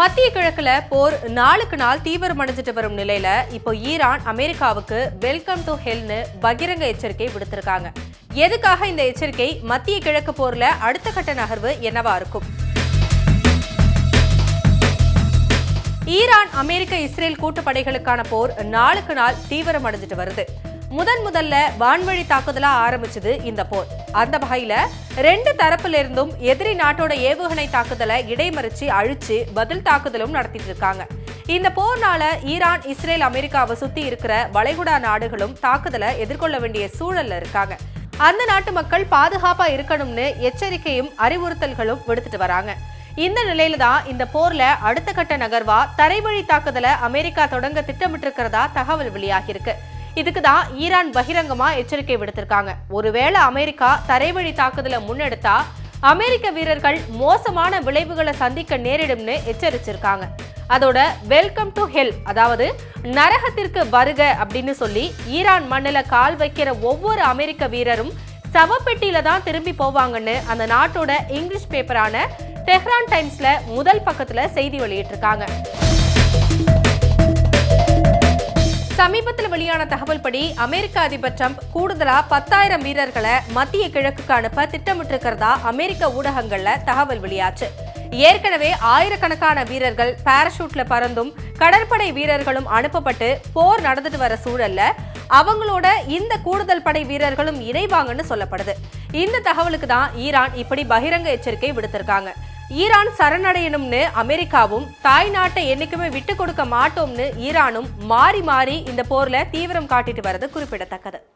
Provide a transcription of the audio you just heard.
மத்திய கிழக்குல போர் நாளுக்கு நாள் தீவிரமடைஞ்சிட்டு வரும் நிலையில இப்போ ஈரான் அமெரிக்காவுக்கு வெல்கம் டு ஹெல்னு பகிரங்க எச்சரிக்கை விடுத்திருக்காங்க. எதுக்காக இந்த எச்சரிக்கை? மத்திய கிழக்கு போர்ல அடுத்த கட்ட நகர்வு என்னவா இருக்கும்? ஈரான் அமெரிக்க இஸ்ரேல் கூட்டுப்படைகளுக்கான போர் நாளுக்கு நாள் தீவிரமடைஞ்சிட்டு வருது. முதல்ல வான்வழி தாக்குதலா ஆரம்பிச்சது இந்த போர். அந்த வகையில ரெண்டு தரப்புல இருந்தும் எதிரி நாட்டோட ஏவுகணை தாக்குதலை இடைமறிச்சு அழிச்சு பதில் தாக்குதலும் நடத்திட்டு இருக்காங்க. இந்த போர்னால ஈரான், இஸ்ரேல், அமெரிக்காவை சுத்தி இருக்கிற வளைகுடா நாடுகளும் தாக்குதலை எதிர்கொள்ள வேண்டிய சூழல்ல இருக்காங்க. அந்த நாட்டு மக்கள் பாதுகாப்பா இருக்கணும்னு எச்சரிக்கையும் அறிவுறுத்தல்களும் விடுத்துட்டு வராங்க. இந்த நிலையில தான் இந்த போர்ல அடுத்த கட்ட நகர்வா தரைவழி தாக்குதலை அமெரிக்கா தொடங்க திட்டமிட்டு இருக்கிறதா தகவல் வெளியாகிருக்கு. இதுக்கு தான் ஈரான் பகிரங்கமா எச்சரிக்கை விடுத்திருக்காங்க. ஒருவேளை அமெரிக்கா தரைவழி தாக்குதலை முன்னெடுத்தா அமெரிக்க வீரர்கள் மோசமான விளைவுகளை சந்திக்க நேரிடும்னு எச்சரிச்சிருக்காங்க. அதோட வெல்கம் டு ஹெல், அதாவது நரகத்திற்கு வருக அப்படின்னு சொல்லி ஈரான் மண்ணில கால் வைக்கிற ஒவ்வொரு அமெரிக்க வீரரும் சவப்பெட்டியில தான் திரும்பி போவாங்கன்னு அந்த நாட்டோட இங்கிலீஷ் பேப்பரான டெஹ்ரான் டைம்ஸ்ல முதல் பக்கத்துல செய்தி வெளியிட்டிருக்காங்க. சமீபத்தில் வெளியான தகவல் படி அமெரிக்க அதிபர் ட்ரம்ப் கூடுதலா 10,000 வீரர்களை மத்திய கிழக்குக்கு அனுப்ப திட்டமிட்டிருக்கிறதா அமெரிக்க ஊடகங்கள்ல தகவல் வெளியாச்சு. ஏற்கனவே ஆயிரக்கணக்கான வீரர்கள் பாராசூட்ல பறந்தும் கடற்படை வீரர்களும் அனுப்பப்பட்டு போர் நடந்துட்டு வர சூழல்ல அவங்களோட இந்த கூடுதல் படை வீரர்களும் இணைவாங்கன்னு சொல்லப்படுது. இந்த தகவலுக்கு தான் ஈரான் இப்படி பகிரங்க எச்சரிக்கை விடுத்திருக்காங்க. ஈரான் சரணடையணும்னு அமெரிக்காவும் தாய் நாட்டை என்னைக்குமே விட்டு கொடுக்க மாட்டோம்னு ஈரானும் மாறி மாறி இந்த போர்ல தீவிரம் காட்டிட்டு வர்றது குறிப்பிடத்தக்கது.